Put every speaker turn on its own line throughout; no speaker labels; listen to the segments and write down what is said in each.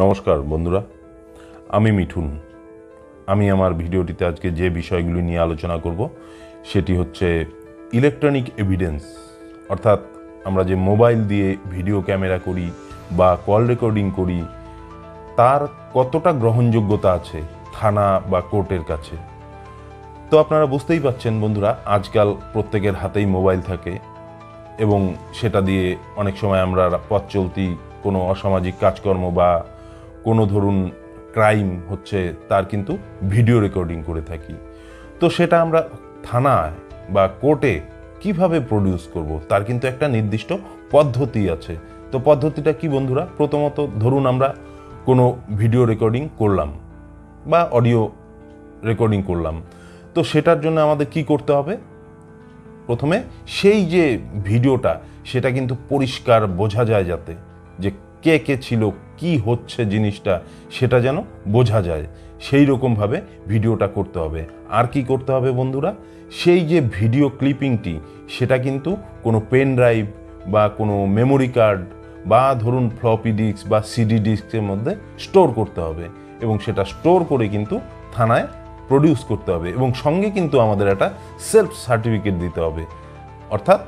নমস্কার বন্ধুরা, আমি মিঠুন। আমি আমার ভিডিওটিতে আজকে যে বিষয়গুলি নিয়ে আলোচনা করব সেটি হচ্ছে ইলেকট্রনিক এভিডেন্স, অর্থাৎ আমরা যে মোবাইল দিয়ে ভিডিও ক্যামেরা করি বা কল রেকর্ডিং করি তার কতটা গ্রহণযোগ্যতা আছে থানা বা কোর্টের কাছে। তো আপনারা বুঝতেই পাচ্ছেন বন্ধুরা, আজকাল প্রত্যেকের হাতেই মোবাইল থাকে এবং সেটা দিয়ে অনেক সময় আমরা পথ চলতি কোনো অসামাজিক কাজকর্ম বা কোনো ধরুন ক্রাইম হচ্ছে তার কিন্তু ভিডিও রেকর্ডিং করে থাকি। তো সেটা আমরা থানায় বা কোর্টে কিভাবে প্রডিউস করব তার কিন্তু একটা নির্দিষ্ট পদ্ধতি আছে। তো পদ্ধতিটা কি বন্ধুরা? প্রথমত ধরুন আমরা কোনো ভিডিও রেকর্ডিং করলাম বা অডিও রেকর্ডিং করলাম, তো সেটার জন্য আমাদের কি করতে হবে? প্রথমে সেই যে ভিডিওটা সেটা কিন্তু পরিষ্কার বোঝা যায়, যাতে যে কে কে ছিল, কি হচ্ছে জিনিসটা সেটা যেন বোঝা যায়, সেই রকমভাবে ভিডিওটা করতে হবে। আর কি করতে হবে বন্ধুরা? সেই যে ভিডিও ক্লিপিংটি সেটা কিন্তু কোনো পেন ড্রাইভ বা কোনো মেমোরি কার্ড বা ধরুন ফ্লপি ডিস্ক বা সিডি ডিস্কের মধ্যে স্টোর করতে হবে এবং সেটা স্টোর করে কিন্তু থানায় প্রডিউস করতে হবে এবং সঙ্গে কিন্তু আমাদের একটা সেলফ সার্টিফিকেট দিতে হবে, অর্থাৎ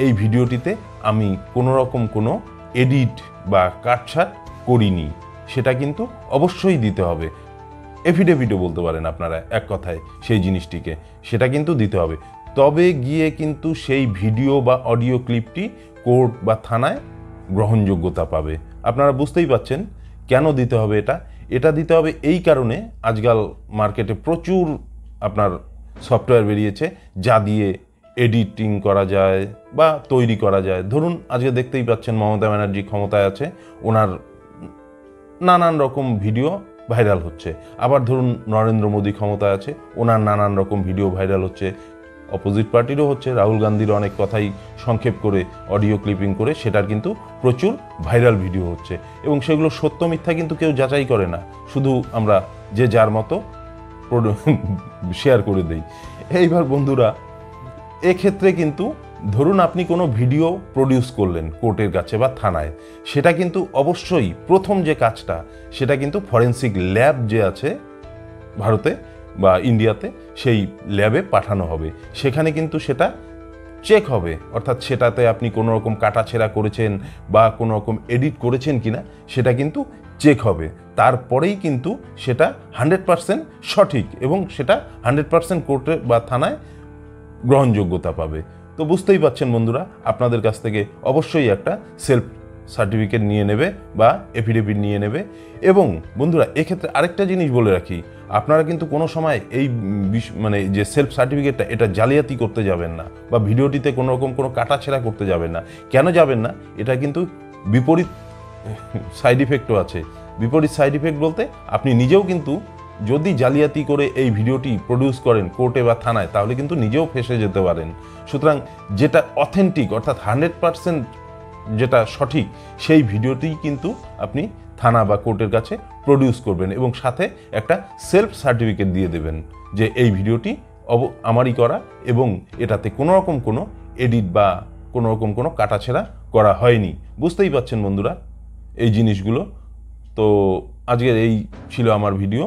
এই ভিডিওটিতে আমি কোনো রকম কোনো এডিট বা কাটছাট করিনি সেটা কিন্তু অবশ্যই দিতে হবে। এফিডেভিটও বলতে পারেন আপনারা এক কথায় সেই জিনিসটিকে, সেটা কিন্তু দিতে হবে। তবে গিয়ে কিন্তু সেই ভিডিও বা অডিও ক্লিপটি কোর্ট বা থানায় গ্রহণযোগ্যতা পাবে। আপনারা বুঝতেই পাচ্ছেন কেন দিতে হবে এটা। এটা দিতে হবে এই কারণে, আজকাল মার্কেটে প্রচুর আপনার সফটওয়্যার বেরিয়েছে যা দিয়ে এডিটিং করা যায় বা তৈরি করা যায়। ধরুন আজকে দেখতেই পাচ্ছেন মমতা ব্যানার্জি ক্ষমতায় আছে, ওনার নানান রকম ভিডিও ভাইরাল হচ্ছে। আবার ধরুন নরেন্দ্র মোদী ক্ষমতায় আছে, ওনার নানান রকম ভিডিও ভাইরাল হচ্ছে। অপোজিট পার্টিরও হচ্ছে, রাহুল গান্ধীর অনেক কথাই সংক্ষেপ করে অডিও ক্লিপিং করে সেটার কিন্তু প্রচুর ভাইরাল ভিডিও হচ্ছে এবং সেগুলো সত্য মিথ্যা কিন্তু কেউ যাচাই করে না, শুধু আমরা যে যার মতো শেয়ার করে দেই। এইবার বন্ধুরা, এক্ষেত্রে কিন্তু ধরুন আপনি কোনো ভিডিও প্রডিউস করলেন কোর্টের কাছে বা থানায়, সেটা কিন্তু অবশ্যই প্রথম যে কাজটা সেটা কিন্তু ফরেন্সিক ল্যাব যে আছে ভারতে বা ইন্ডিয়াতে, সেই ল্যাবে পাঠানো হবে। সেখানে কিন্তু সেটা চেক হবে, অর্থাৎ সেটাতে আপনি কোনো রকম কাটাছেঁড়া করেছেন বা কোনো রকম এডিট করেছেন কিনা সেটা কিন্তু চেক হবে। তারপরেই কিন্তু সেটা 100% সঠিক এবং সেটা 100% কোর্টে বা থানায় গ্রহণযোগ্যতা পাবে। তো বুঝতেই পাচ্ছেন বন্ধুরা, আপনাদের কাছ থেকে অবশ্যই একটা সেলফ সার্টিফিকেট নিয়ে নেবে বা এফিডেভিট নিয়ে নেবে। এবং বন্ধুরা এক্ষেত্রে আরেকটা জিনিস বলে রাখি, আপনারা কিন্তু কোনো সময় এই মানে যে সেলফ সার্টিফিকেটটা এটা জালিয়াতি করতে যাবেন না বা ভিডিওটিতে কোনো রকম কোনো কাটাছেঁড়া করতে যাবেন না। কেন যাবেন না? এটা কিন্তু বিপরীত সাইড ইফেক্টও আছে। বিপরীত সাইড ইফেক্ট বলতে আপনি নিজেও কিন্তু যদি জালিয়াতি করে এই ভিডিওটি প্রডিউস করেন কোর্টে বা থানায়, তাহলে কিন্তু নিজেও ফেঁসে যেতে পারেন। সুতরাং যেটা অথেন্টিক অর্থাৎ 100% যেটা সঠিক সেই ভিডিওটি কিন্তু আপনি থানা বা কোর্টের কাছে প্রডিউস করবেন এবং সাথে একটা সেলফ সার্টিফিকেট দিয়ে দেবেন যে এই ভিডিওটি আমারই করা এবং এটাতে কোনো রকম কোনো এডিট বা কোনো রকম কোনো কাটাছেঁড়া করা হয়নি। বুঝতেই পাচ্ছেন বন্ধুরা এই জিনিসগুলো। তো আজকের এই ছিল আমার ভিডিও।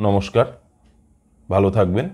নমস্কার, ভালো থাকবেন।